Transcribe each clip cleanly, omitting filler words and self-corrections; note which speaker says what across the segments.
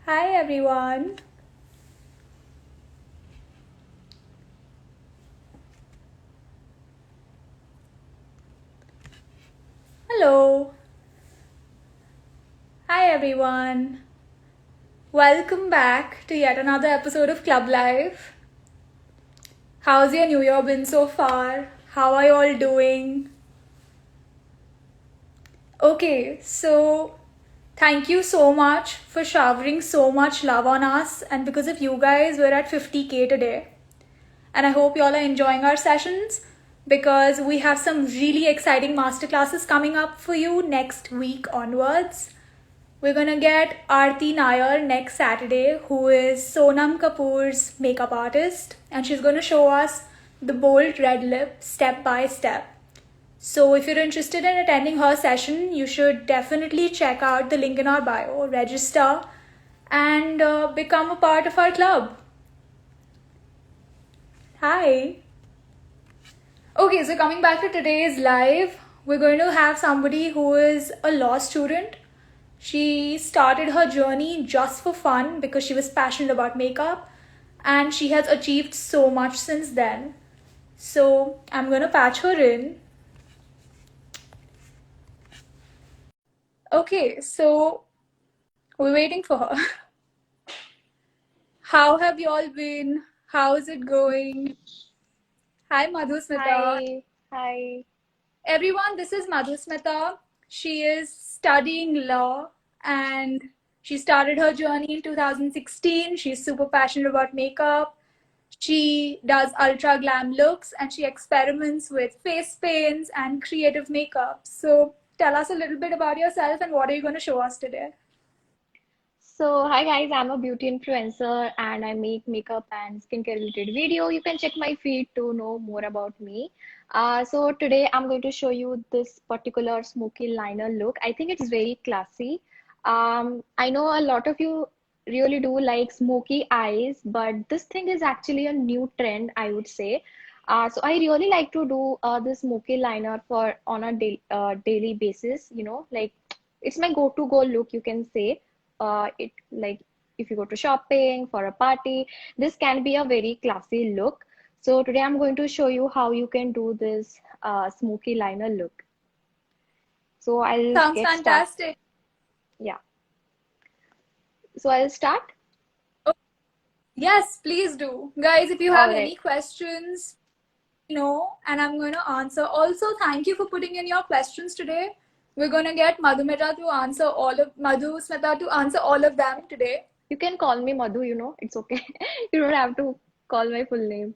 Speaker 1: Hi everyone. Hello. Hi everyone. Welcome back to yet another episode of Club Life. How's your new year been so far? How are you all doing? Okay, so thank you so much for showering so much love on us, and because of you guys, we're at 50k today. And I hope you all are enjoying our sessions because we have some really exciting masterclasses coming up for you next week onwards. We're gonna get Aarti Nair next Saturday, who is Sonam Kapoor's makeup artist, and she's gonna show us the bold red lip step by step. So, if you're interested in attending her session, you should definitely check out the link in our bio, register, and become a part of our club. Hi. Okay, so coming back to today's live, we're going to have somebody who is a law student. She started her journey just for fun because she was passionate about makeup, and she has achieved so much since then. So I'm gonna patch her in. Okay, so we're waiting for her. How have you all been? How's it going? Hi, Madhusmita.
Speaker 2: Hi, hi.
Speaker 1: Everyone, this is Madhusmita. She is studying law and she started her journey in 2016. She's super passionate about makeup. She does ultra glam looks and she experiments with face paints and creative makeup. So, tell us a little bit about yourself and what are you going to show us today?
Speaker 2: So, hi guys, I'm a beauty influencer and I make makeup and skincare related video. You can check my feed to know more about me. So today I'm going to show you this particular smoky liner look. I think it's very classy. I know a lot of you really do like smoky eyes, but this thing is actually a new trend, I would say. So I really like to do this smoky liner for on a daily basis, like it's my go-to look, you can say. It like if you go to shopping for a party, this can be a very classy look. So today I'm going to show you how you can do this smoky liner look. So I'll
Speaker 1: Sounds
Speaker 2: get start.
Speaker 1: fantastic.
Speaker 2: Yeah. So I'll start.
Speaker 1: Oh, yes, please do. Guys, if you have
Speaker 2: All right.
Speaker 1: any questions, and I'm going to answer. Also, thank you for putting in your questions today. We're going to get Madhu Smita to answer all of them today.
Speaker 2: You can call me Madhu, it's okay. You don't have to call my full name.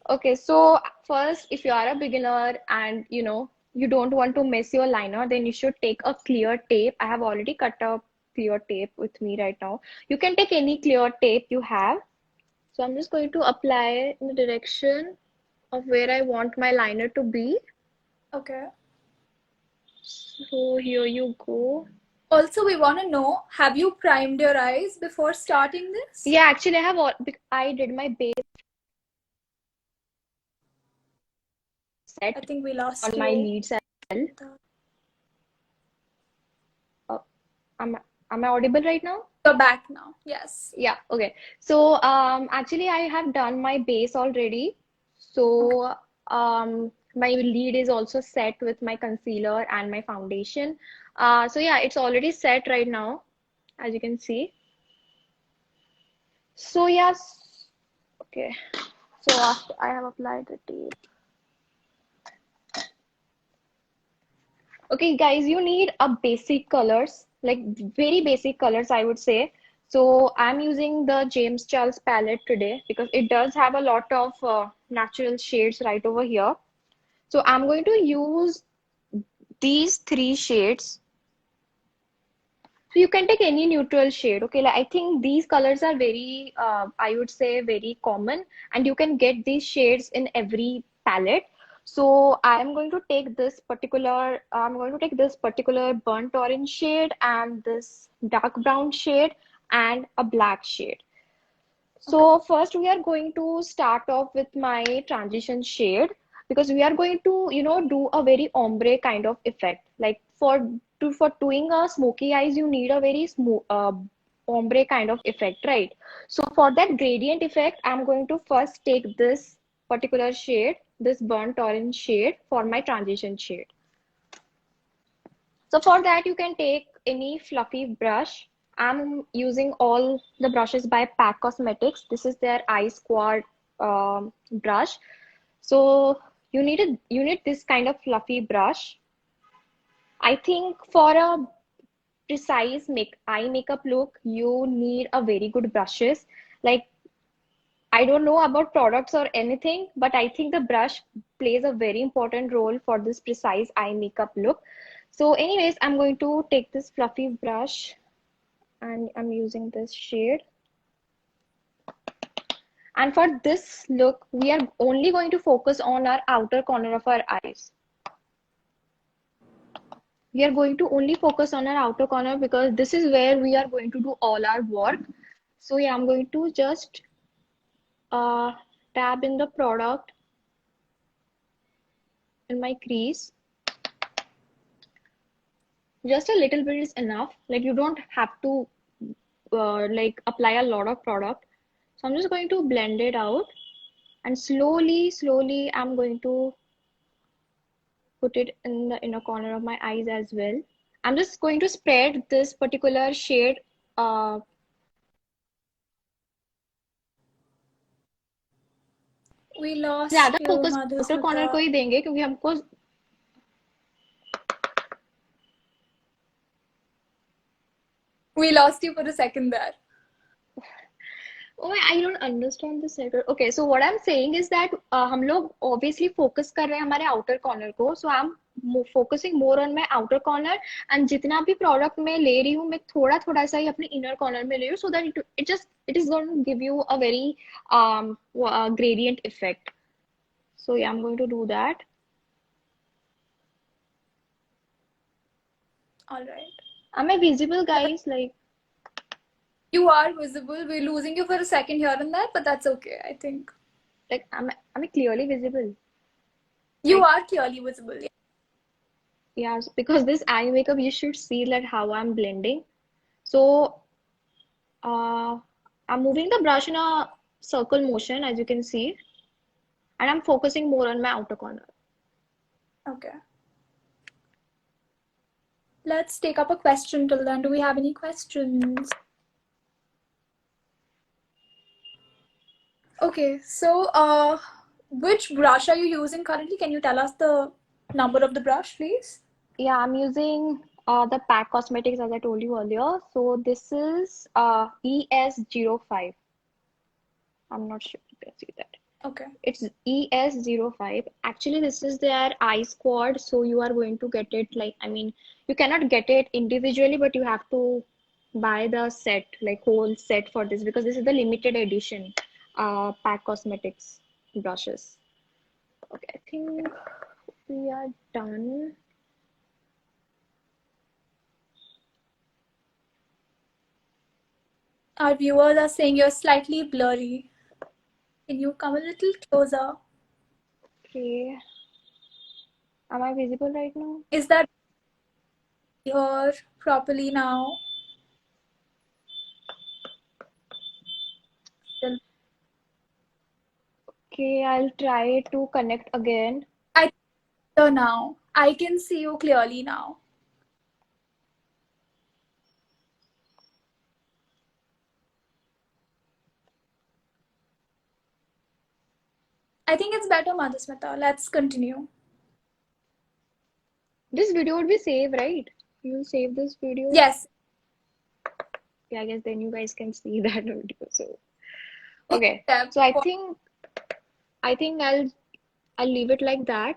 Speaker 2: Okay, so first, if you are a beginner and you don't want to mess your liner, then you should take a clear tape. I have already cut a clear tape with me right now. You can take any clear tape you have. So I'm just going to apply in the direction of where I want my liner to be.
Speaker 1: Okay.
Speaker 2: So here you go.
Speaker 1: Also, we want to know, have you primed your eyes before starting this?
Speaker 2: Yeah, actually I did my base
Speaker 1: I
Speaker 2: set
Speaker 1: think we
Speaker 2: on
Speaker 1: lost
Speaker 2: my
Speaker 1: you.
Speaker 2: leads as well. Uh, am, am I audible right now?
Speaker 1: You're back now. Yes.
Speaker 2: Yeah, okay. So actually I have done my base already.
Speaker 1: Okay.
Speaker 2: So my lead is also set with my concealer and my foundation. So yeah, it's already set right now, as you can see. So yes, okay. So after I have applied the tape. Okay, guys, you need a basic colors, like very basic colors, I would say. So I'm using the James Charles palette today because it does have a lot of natural shades right over here. So I'm going to use these three shades. So you can take any neutral shade. Okay, like I think these colors are very, I would say, very common, and you can get these shades in every palette. So I'm going to take this particular burnt orange shade and this dark brown shade and a black shade.
Speaker 1: Okay.
Speaker 2: So first we are going to start off with my transition shade because we are going to, do a very ombre kind of effect. Like for for doing a smoky eyes, you need a very smooth ombre kind of effect, right? So for that gradient effect, I'm going to first take this particular shade, this burnt orange shade, for my transition shade. So for that, you can take any fluffy brush. I'm using all the brushes by PAC Cosmetics. This is their Eye Squad brush. So you need this kind of fluffy brush. I think for a precise eye makeup look, you need a very good brushes. Like, I don't know about products or anything, but I think the brush plays a very important role for this precise eye makeup look. So anyways, I'm going to take this fluffy brush and I'm using this shade. And for this look, we are only going to focus on our outer corner of our eyes. We are going to only focus on our outer corner because this is where we are going to do all our work. So yeah, I'm going to just dab in the product in my crease. Just a little bit is enough. Like, you don't have to like apply a lot of product. So I'm just going to blend it out, and slowly I'm going to put it in the inner corner of my eyes as well. I'm just going to spread this particular shade
Speaker 1: We lost
Speaker 2: ज़्यादा
Speaker 1: you,
Speaker 2: focus outer corner को
Speaker 1: Madhusmita.
Speaker 2: ही देंगे क्योंकि हमको
Speaker 1: We lost you for a second there.
Speaker 2: Oh, I don't understand this sector. Okay, so what I'm saying is that हम लोग obviously focus कर रहे हैं हमारे outer corner को. So I'm focusing more on my outer corner, and जितना भी product मैं ले रही हूँ मैं थोड़ा थोड़ा सा ही अपने inner corner में ले रही हूँ, so that it is going to give you a very gradient effect. So yeah, I'm going to do that.
Speaker 1: All right.
Speaker 2: Am I visible, guys? Like,
Speaker 1: You are visible. We're losing you for a second here and there, but that's okay, I think.
Speaker 2: am I clearly visible?
Speaker 1: You
Speaker 2: Like,
Speaker 1: are clearly visible. Yeah.
Speaker 2: yeah, because this eye makeup, you should see that how I'm blending. So I'm moving the brush in a circle motion, as you can see, and I'm focusing more on my outer corner.
Speaker 1: Okay. Let's take up a question till then. Do we have any questions? Okay, so which brush are you using currently? Can you tell us the number of the brush, please?
Speaker 2: Yeah, I'm using the PAC Cosmetics, as I told you earlier. So this is ES05. I'm not sure if you can see that.
Speaker 1: Okay.
Speaker 2: It's ES05. Actually, this is their Eye Squad. So you are going to get it like, I mean, you cannot get it individually, but you have to buy the set, like whole set for this, because this is the limited edition PAC Cosmetics brushes. Okay, I think we are done.
Speaker 1: Our viewers are saying you're slightly blurry. Can you come a little closer?
Speaker 2: Okay. Am I visible right now?
Speaker 1: Is that here properly now? Still.
Speaker 2: Okay, I'll try to connect again.
Speaker 1: So now I can see you clearly now. I think it's better, Madhusmita. Let's continue.
Speaker 2: This video would be saved, right? You'll save this video?
Speaker 1: Yes.
Speaker 2: Yeah, I guess then you guys can see that video. So okay.
Speaker 1: Yeah.
Speaker 2: So I think I'll leave it like that.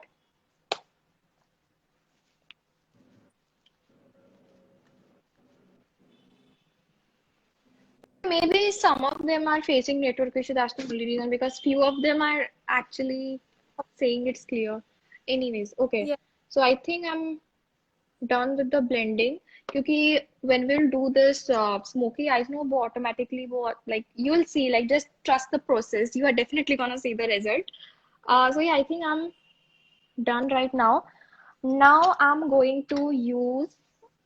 Speaker 2: Maybe some of them are facing network issue. That's the only reason, because few of them are actually saying it's clear. Anyways, okay.
Speaker 1: Yeah.
Speaker 2: So I think I'm done with the blending. Because when we'll do this smoky eyes, no, वो automatically like you'll see, like just trust the process. You are definitely gonna see the result. So yeah, I think I'm done right now. Now I'm going to use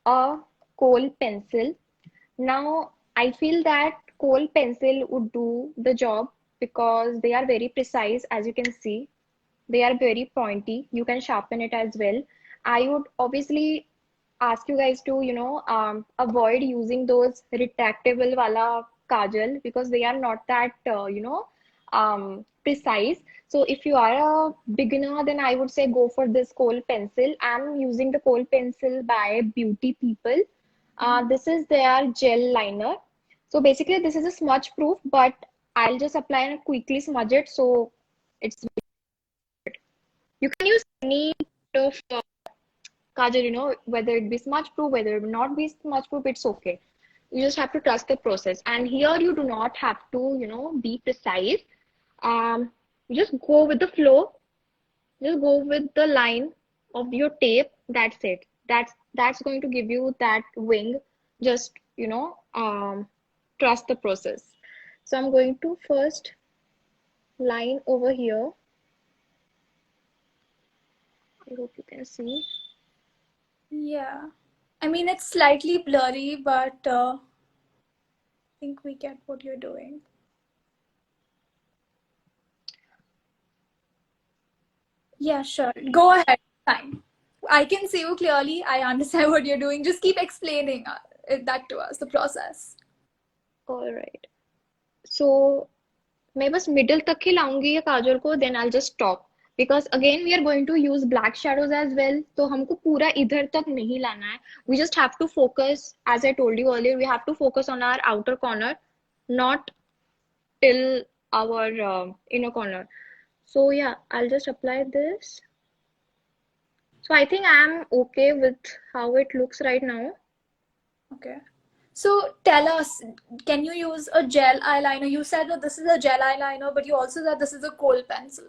Speaker 2: a kohl pencil. Now, I feel that kohl pencil would do the job because they are very precise, as you can see. They are very pointy. You can sharpen it as well. I would obviously ask you guys to, avoid using those retractable wala kajal because they are not that, precise. So if you are a beginner, then I would say go for this kohl pencil. I'm using the kohl pencil by Beauty People. This is their gel liner. So basically, this is a smudge proof, but I'll just apply and quickly smudge it. So it's you can use any kind of kajal, whether it be smudge proof, whether it not be smudge proof, it's okay. You just have to trust the process. And here you do not have to, be precise. You just go with the flow. Just go with the line of your tape. That's it. That's going to give you that wing. Just, trust the process. So I'm going to first line over here. I hope you can see.
Speaker 1: Yeah. I mean, it's slightly blurry, but I think we get what you're doing. Yeah, sure. Go ahead. Fine. I can see you clearly. I understand what you're doing. Just keep explaining that to us, the process.
Speaker 2: All right. So मैं बस middle तक ही लाऊंगी ये काजल को then I'll just stop because again we are going to use black shadows as well तो हमको पूरा इधर तक नहीं लाना है we just have to focus as I told you earlier we have to focus on our outer corner not till our inner corner so yeah I'll just apply this so I think I'm okay with how it looks right now.
Speaker 1: Okay. So tell us, can you use a gel eyeliner? You said that this is a gel eyeliner, but you also said this is a kohl pencil.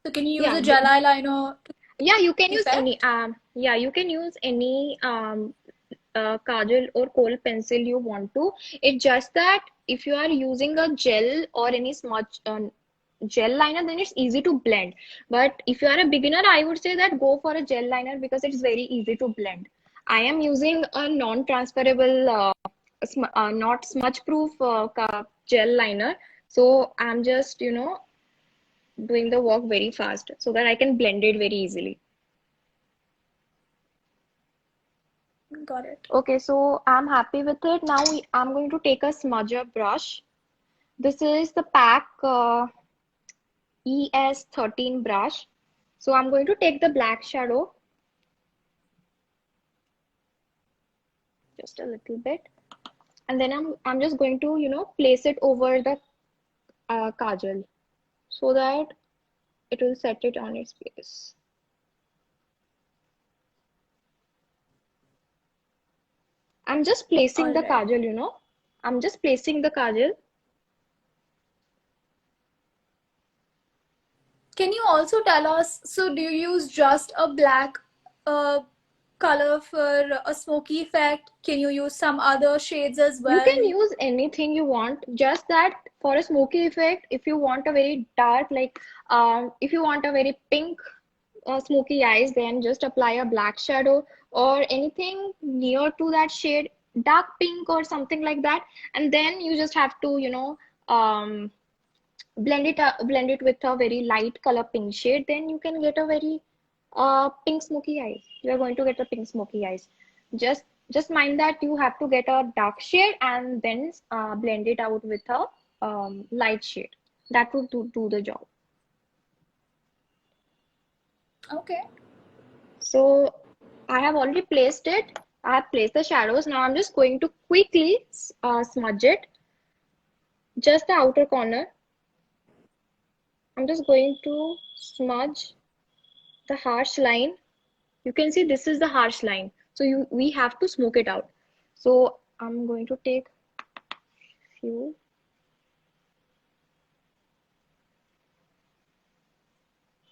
Speaker 1: So can you use
Speaker 2: Yeah,
Speaker 1: a gel eyeliner to
Speaker 2: yeah, you can use any
Speaker 1: effect?
Speaker 2: yeah, you can use any kajal or kohl pencil you want to. It's just that if you are using a gel or any smudge gel liner, then it's easy to blend. But if you are a beginner, I would say that go for a gel liner because it's very easy to blend. I am using a non-transferable, not smudge-proof gel liner. So I'm just, doing the work very fast so that I can blend it very easily.
Speaker 1: Got it.
Speaker 2: Okay, so I'm happy with it. Now I'm going to take a smudger brush. This is the PAC ES13 brush. So I'm going to take the black shadow, just a little bit, and then I'm just going to, place it over the kajal so that it will set it on its place. I'm just placing
Speaker 1: All
Speaker 2: the
Speaker 1: right.
Speaker 2: kajal. I'm just placing the kajal.
Speaker 1: Can you also tell us, so do you use just a black uh, color for a smoky effect? Can you use some other shades as
Speaker 2: You can
Speaker 1: well?
Speaker 2: use anything you want, just that for a smoky effect, if you want a very dark, like if you want a very pink smoky eyes, then just apply a black shadow or anything near to that shade, dark pink or something like that. And then you just have to, blend it with a very light color pink shade. Then you can get a very pink smoky eyes. You are going to get a pink smoky eyes. Just just mind that you have to get a dark shade and then blend it out with a light shade. That would do the job.
Speaker 1: Okay.
Speaker 2: So I have already placed it. I have placed the shadows. Now I'm just going to quickly smudge it. Just the outer corner. I'm just going to smudge the harsh line. You can see this is the harsh line. So we have to smoke it out. So I'm going to take few.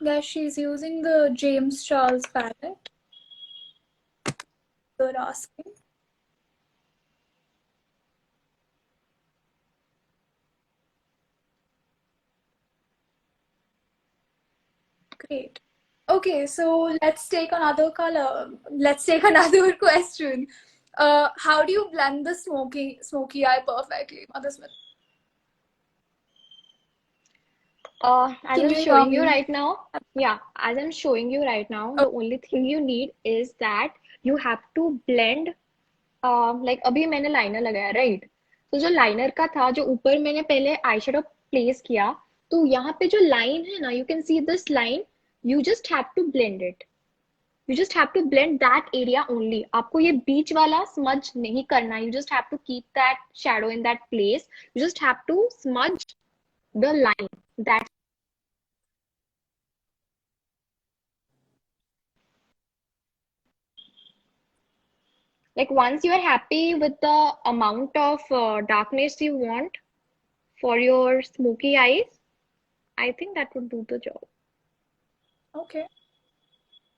Speaker 1: Guys, she's using the James Charles palette. You're asking. Great. Okay, so let's take another color. Let's take another question. How do you blend the smoky eye perfectly, Mother Smith?
Speaker 2: As
Speaker 1: Can
Speaker 2: I'm
Speaker 1: you hear
Speaker 2: showing you
Speaker 1: me?
Speaker 2: right now, yeah, as I'm showing you right now,
Speaker 1: Oh,
Speaker 2: the only thing you need is that you have to blend. Like अभी मैंने liner लगाया right, तो जो liner का था, जो ऊपर मैंने पहले आई शेडो प्लेस किया, तो यहाँ पे जो लाइन है ना, you can see this line, you just have to blend it, you just have to blend that area only, आपको ये बीच वाला स्मज नहीं करना, you just have to keep that shadow in that place, you just have to smudge the line that, like once you are happy with the amount of darkness you want for your smoky eyes, I think that would do the job.
Speaker 1: okay.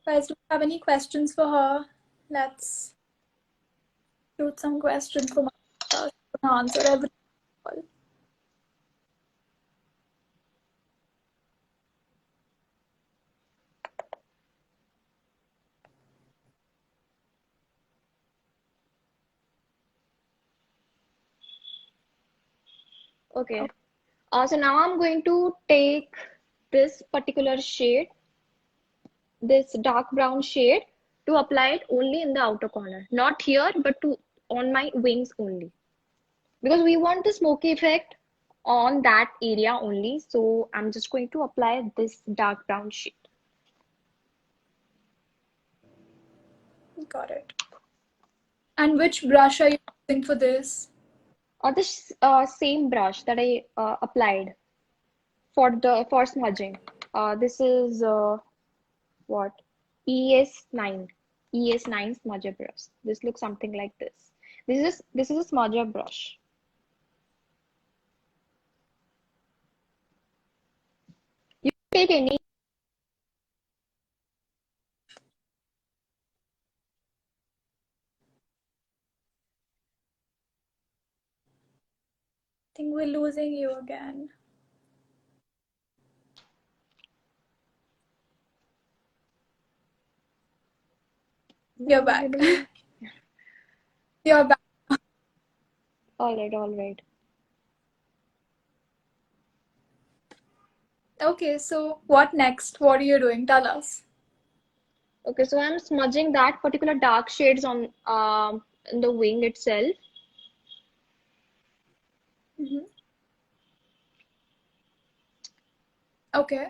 Speaker 1: Guys, do you have any questions for her? Let's shoot some questions for my answer everything.
Speaker 2: Okay. So now I'm going to take this particular shade, this dark brown shade, to apply it only in the outer corner. Not here, but to on my wings only. Because we want the smoky effect on that area only. So I'm just going to apply this dark brown shade.
Speaker 1: Got it. And which brush are you using for this?
Speaker 2: This same brush that I applied for smudging. This is what? ES9. ES9 smudger brush. This looks something like this. This is a smudger brush. You can take any.
Speaker 1: I think we're losing you again. You're back. You're back.
Speaker 2: All right, all right.
Speaker 1: Okay, so what next? What are you doing? Tell us.
Speaker 2: Okay, so I'm smudging that particular dark shades on in the wing itself.
Speaker 1: Mm-hmm. Okay.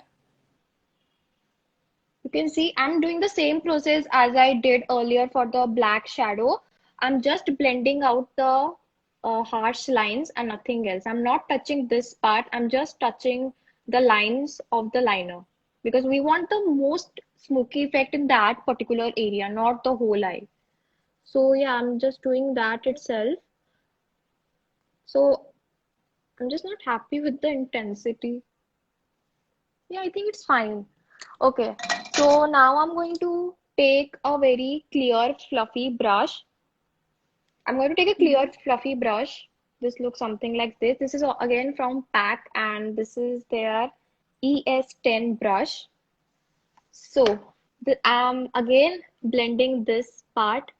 Speaker 2: You can see I'm doing the same process as I did earlier for the black shadow. I'm just blending out the harsh lines and nothing else. I'm not touching this part. I'm just touching the lines of the liner because we want the most smoky effect in that particular area, not the whole eye. So yeah, I'm just doing that itself. So I'm just not happy with the intensity. Yeah, I think it's fine. Okay, so now I'm going to take a very clear, fluffy brush. I'm going to take a clear,
Speaker 1: Mm-hmm.
Speaker 2: fluffy brush. This looks something like this. This is again from PAC, and this is their ES10 brush. So I'm again blending this part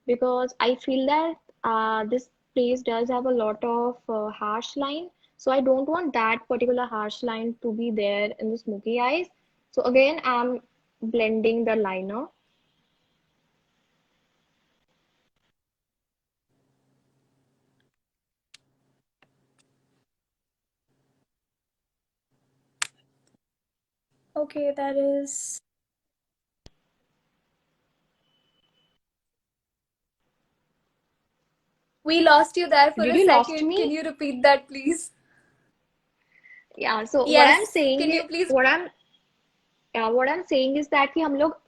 Speaker 2: because I feel that this place does have a lot of harsh line. So I don't want that particular harsh line to be there in the smoky eyes. So again, I'm blending the liner.
Speaker 1: Okay, that is. We lost you there for
Speaker 2: Did
Speaker 1: a
Speaker 2: you lost
Speaker 1: second. Can
Speaker 2: me?
Speaker 1: you repeat that, please?
Speaker 2: Yeah, so what I'm
Speaker 1: Yes. Can
Speaker 2: saying,
Speaker 1: you please?
Speaker 2: what I'm saying is that कि हम लोग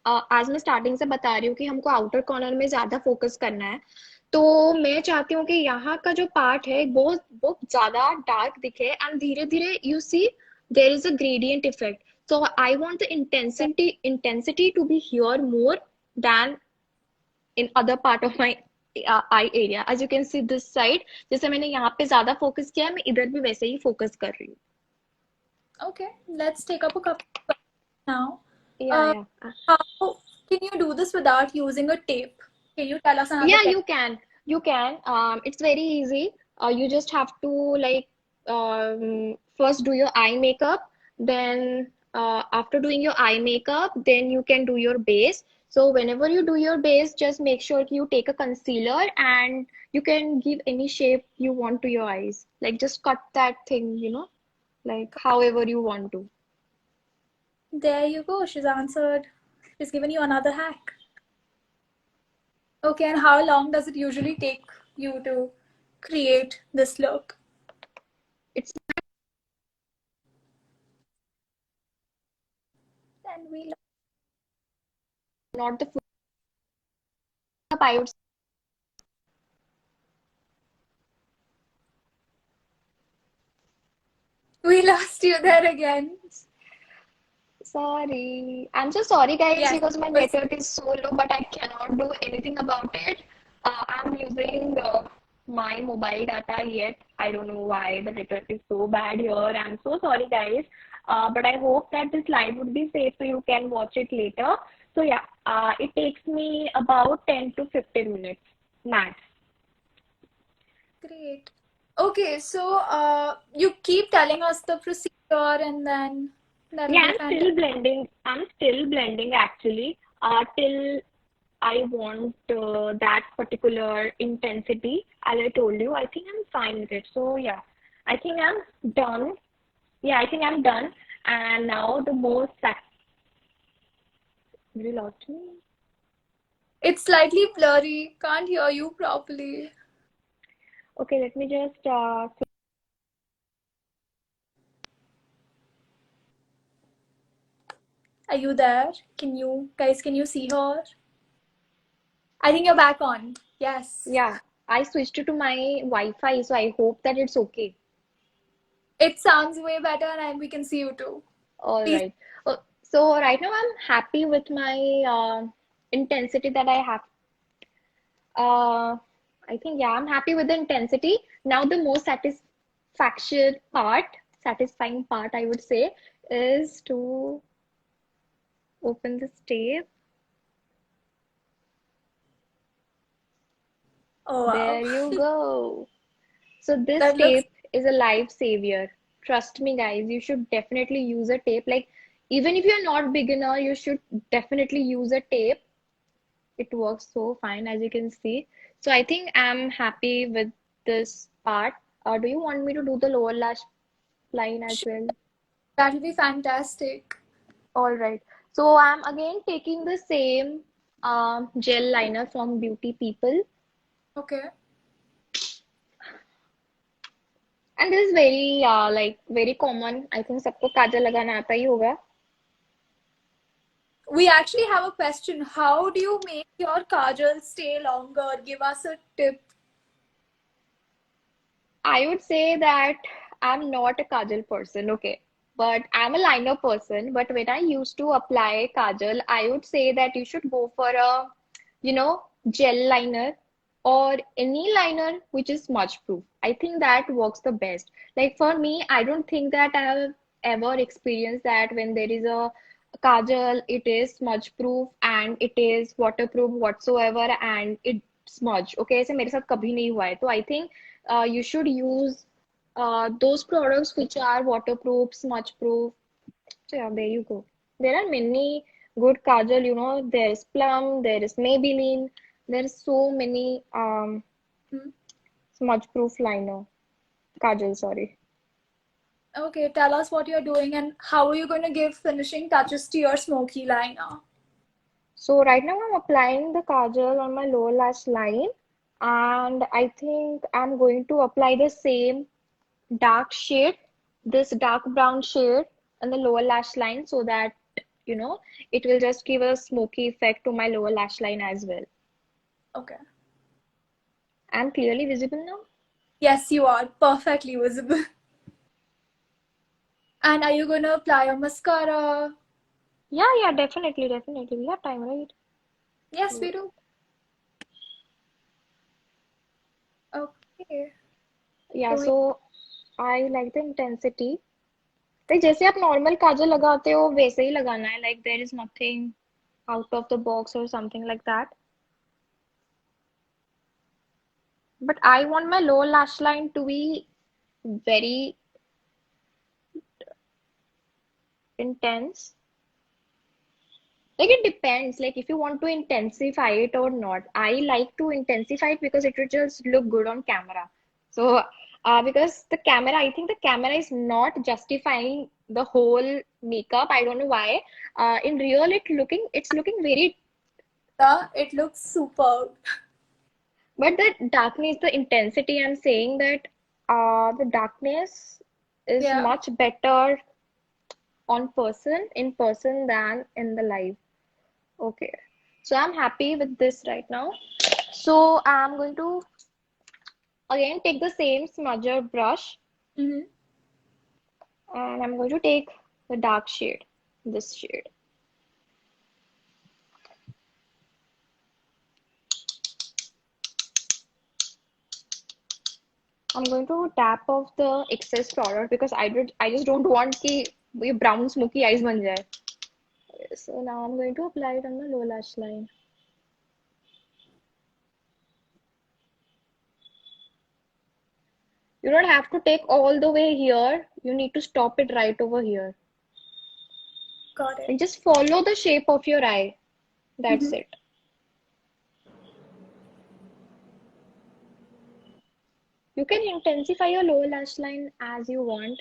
Speaker 2: आज मैं starting से बता रही हूँ कि हमको आउटर कॉर्नर में ज्यादा फोकस करना है, तो मैं चाहती हूँ कि यहाँ का जो पार्ट है बहुत बहुत ज्यादा डार्क दिखे एंड धीरे धीरे you see there is a gradient effect, so I want the intensity to be here more than in other part of my eye area, as you can see this side, जैसे मैंने यहाँ पे ज्यादा focus किया है, मैं इधर भी वैसे ही फोकस कर रही हूँ.
Speaker 1: Okay, let's take up a couple now.
Speaker 2: या
Speaker 1: Uh,
Speaker 2: या
Speaker 1: how can you do this without using a tape? Can you tell us another
Speaker 2: Yeah,
Speaker 1: tip?
Speaker 2: you can. You can. It's very easy. You just have to like first do your eye makeup. Then after doing your eye makeup, then you can do your base. So whenever you do your base, just make sure you take a concealer and you can give any shape you want to your eyes. Like just cut that thing, like however you want to.
Speaker 1: There you go. She's answered. She's given you another hack. Okay, and how long does it usually take you to create this look?
Speaker 2: It's
Speaker 1: And
Speaker 2: not the full up, I would.
Speaker 1: we lost you there again.
Speaker 2: Sorry. I'm so sorry, guys,
Speaker 1: Yes,
Speaker 2: because my
Speaker 1: was
Speaker 2: network is so low, but I cannot do anything about it. I'm using my mobile data yet. I don't know why the network is so bad here. I'm so sorry, guys. But I hope that this live would be safe so you can watch it later. So yeah, it takes me about 10 to 15 minutes max.
Speaker 1: great. Okay, so you keep telling us the procedure and then that'll
Speaker 2: Yeah,
Speaker 1: be
Speaker 2: I'm
Speaker 1: fantastic.
Speaker 2: still blending. I'm still blending actually, till I want that particular intensity. As I told you, I think I'm fine with it. So yeah, I think I'm done. Yeah, I think I'm done. And now the most sac you lost me.
Speaker 1: It's slightly blurry. Can't hear you properly.
Speaker 2: Okay, let me just
Speaker 1: Are you there? Can you see her? I think you're back on. Yes.
Speaker 2: yeah, I switched to my Wi-Fi, so I hope that it's okay.
Speaker 1: It sounds way better and we can see you too.
Speaker 2: All
Speaker 1: Please.
Speaker 2: right. So right now I'm happy with my intensity that I have. Uh, I think, yeah, I'm happy with the intensity. Now, the most satisfying part, I would say, is to open this tape.
Speaker 1: Oh wow.
Speaker 2: There you go. So this
Speaker 1: That looks
Speaker 2: tape is a life savior. Trust me, guys, you should definitely use a tape. Like, even if you're not beginner, you should definitely use a tape. It works so fine, as you can see. So I think I'm happy with this part. Do you want me to do the lower lash line as well?
Speaker 1: that'll be fantastic.
Speaker 2: All right. So I'm again taking the same gel liner from Beauty People.
Speaker 1: Okay.
Speaker 2: And this is very like very common. I think सबको काजल लगाना आता ही होगा.
Speaker 1: We actually have a question. How do you make your kajal stay longer? Give us a tip.
Speaker 2: I would say that I'm not a kajal person, okay, but I'm a liner person. But when I used to apply kajal, I would say that you should go for a, gel liner or any liner which is smudge proof. I think that works the best. Like for me, I don't think that I have ever experienced that when there is a kajal, it is smudge proof and it is waterproof whatsoever and it smudge. Okay, ऐसे मेरे साथ कभी नहीं हुआ है. तो I think you should use those products which are waterproof, smudge proof. So yeah, there you go. There are many good kajal, there is Plum, there is Maybelline, there is so many
Speaker 1: Hmm.
Speaker 2: smudge proof liner, kajal, sorry.
Speaker 1: Okay, tell us what you're doing and how are you going to give finishing touches to your smoky liner?
Speaker 2: So right now I'm applying the kajal on my lower lash line and I think I'm going to apply the same dark shade, this dark brown shade on the lower lash line so that, you know, it will just give a smoky effect to my lower lash line as well.
Speaker 1: Okay.
Speaker 2: I'm clearly visible now?
Speaker 1: Yes, you are perfectly visible. And are you going to apply your mascara?
Speaker 2: Yeah, yeah, definitely, definitely. We have time, right?
Speaker 1: Yes,
Speaker 2: Yeah.
Speaker 1: we do. Okay.
Speaker 2: Yeah,
Speaker 1: So we
Speaker 2: so I like the intensity. Like जैसे आप normal काजल लगाते हो वैसे ही लगाना है. Like there is nothing out of the box or something like that. But I want my lower lash line to be very intense. Like it depends, like if you want to intensify it or not. I like to intensify it because it will just look good on camera. So, because the camera, I think the camera is not justifying the whole makeup. I don't know why. In real, it's looking very,
Speaker 1: It looks superb.
Speaker 2: but the darkness, the intensity, I'm saying that the darkness is
Speaker 1: Yeah.
Speaker 2: much better in person than in the live. Okay. So I'm happy with this right now. So I'm going to again take the same smudger brush
Speaker 1: Mm-hmm.
Speaker 2: and I'm going to take the dark shade, this shade. I'm going to tap off the excess product because I just don't want कि ये brown smoky eyes बन जाए. So now I'm going to apply it on the lower lash line. You don't have to take all the way here. You need to stop it right over here.
Speaker 1: Got it.
Speaker 2: And just follow the shape of your eye. That's
Speaker 1: Mm-hmm.
Speaker 2: it. You can intensify your lower lash line as you want.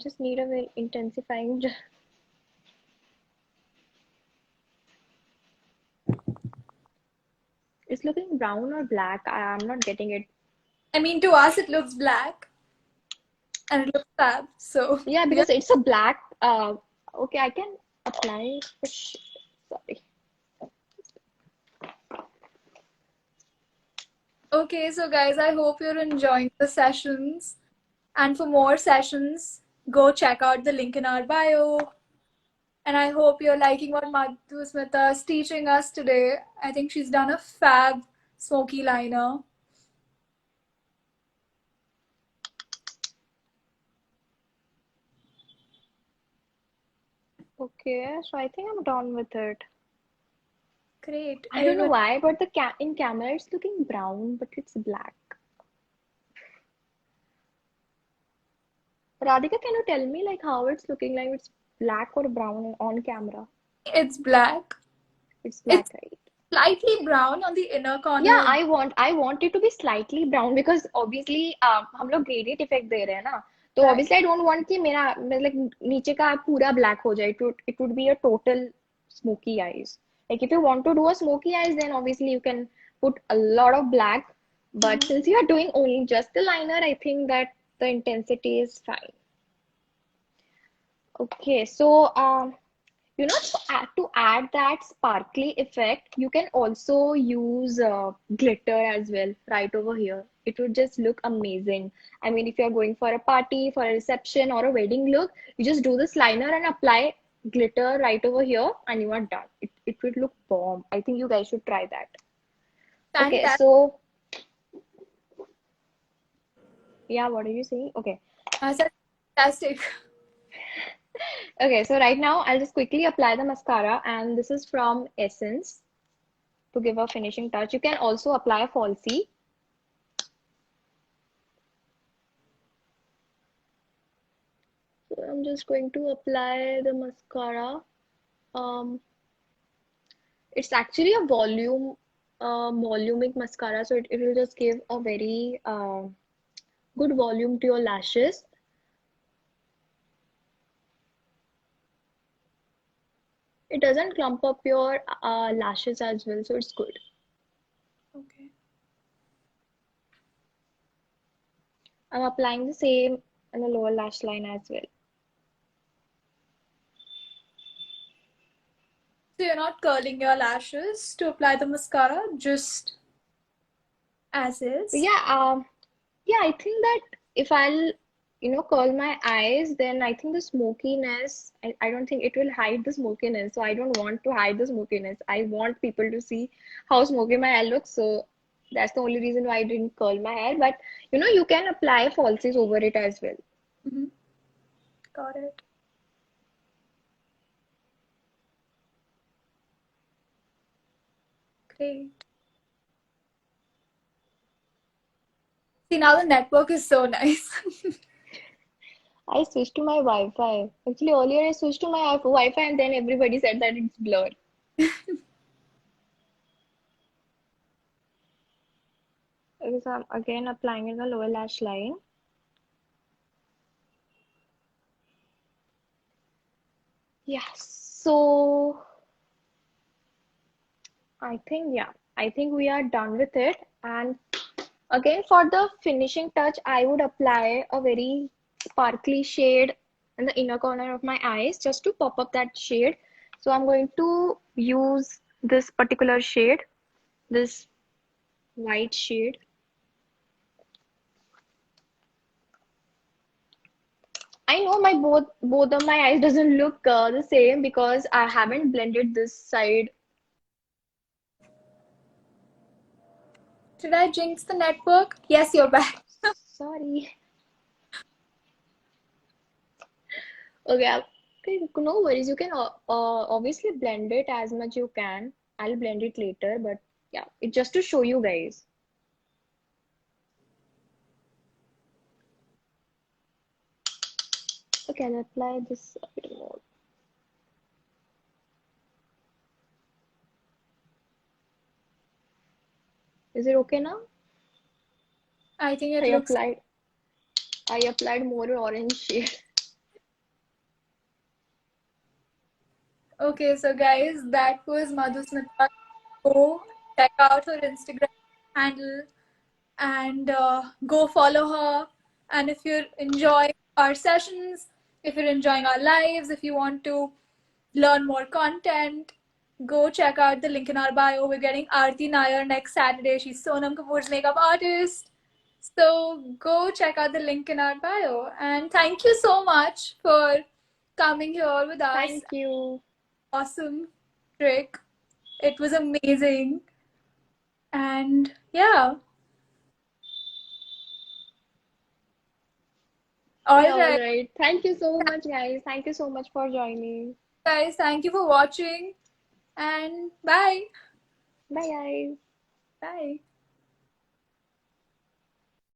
Speaker 2: Just need a very intensifying. It's looking brown or black. I'm not getting it.
Speaker 1: I mean, to us, it looks black and it looks fab. So,
Speaker 2: Yeah,
Speaker 1: yeah.
Speaker 2: because it's a black. Okay, I can apply. Sorry.
Speaker 1: Okay, so guys, I hope you're enjoying the sessions. And for more sessions, go check out the link in our bio. And I hope you're liking what Madhu Smita is teaching us today. I think she's done a fab smoky liner.
Speaker 2: Okay, so I think I'm done with it.
Speaker 1: Great.
Speaker 2: I don't know why, but the in camera it's looking brown, but it's black. Radhika, can you tell me like how it's looking like it's black or brown on camera?
Speaker 1: It's black.
Speaker 2: It's
Speaker 1: It's
Speaker 2: black, right?
Speaker 1: slightly brown on the inner
Speaker 2: Yeah,
Speaker 1: corner.
Speaker 2: I want it to be slightly brown because obviously हम लोग gradient effect दे रहे हैं ना तो
Speaker 1: Right.
Speaker 2: obviously I don't want कि मेरा like नीचे का पूरा black हो जाए it would be a total smoky eyes like if you want to do a smoky eyes then obviously you can put a lot of black but
Speaker 1: Mhm.
Speaker 2: since you are doing only just the liner I think that the intensity is fine. Okay, so you know, to add that sparkly effect, you can also use glitter as well right over here. It would just look amazing. I mean, if you're going for a party, for a reception, or a wedding look, you just do this liner and apply glitter right over here, and you are done. It would look bomb. I think you guys should try that. Okay,
Speaker 1: Fantastic.
Speaker 2: so yeah, what are you saying? Okay.
Speaker 1: Fantastic.
Speaker 2: Okay, so right now I'll just quickly apply the mascara, and this is from Essence to give a finishing touch. You can also apply a falsie. So I'm just going to apply the mascara. Um, it's actually a volumic mascara, so it will just give a very good volume to your lashes. It doesn't clump up your lashes as well, so it's good.
Speaker 1: Okay.
Speaker 2: I'm applying the same in the lower lash line as well.
Speaker 1: So you're not curling your lashes to apply the mascara, just as
Speaker 2: But
Speaker 1: is.
Speaker 2: yeah, I think that if I'll, curl my eyes, then I think the smokiness, I don't think it will hide the smokiness. So I don't want to hide the smokiness. I want people to see how smoky my hair looks. So that's the only reason why I didn't curl my hair. But you can apply falsies over it as well.
Speaker 1: Mm-hmm. Got it. Great. See, now the network is so nice.
Speaker 2: I switched to my Wi-Fi. Actually, earlier I switched to my Wi-Fi and then everybody said that it's blur. Okay, so I'm again applying in the lower lash line. Yeah, so I think we are done with it. And again, for the finishing touch, I would apply a very sparkly shade in the inner corner of my eyes just to pop up that shade. So I'm going to use this particular shade, this white shade. I know my both of my eyes doesn't look the same because I haven't blended this side.
Speaker 1: Did I jinx the network? Yes, you're back.
Speaker 2: Sorry. Okay, okay, no worries. You can obviously blend it as much you can. I'll blend it later, but yeah, it's just to show you guys. Okay, I'll apply this a bit more. Is it okay now?
Speaker 1: I think
Speaker 2: I
Speaker 1: it looks
Speaker 2: applied I applied more orange shade.
Speaker 1: okay. So, guys, that was Madhusmita. Go check out her Instagram handle and go follow her. And if you're enjoying our sessions, if you're enjoying our lives, if you want to learn more content, go check out the link in our bio. We're getting Aarti Nair next Saturday. She's Sonam Kapoor's makeup artist. So go check out the link in our bio. And thank you so much for coming here with us.
Speaker 2: Thank you.
Speaker 1: Awesome trick. It was amazing. And yeah. All
Speaker 2: Yeah, all
Speaker 1: right,
Speaker 2: right. Thank you so much, guys. Thank you so much for joining.
Speaker 1: guys. Thank you for watching. And bye.
Speaker 2: Bye, guys.
Speaker 1: Bye.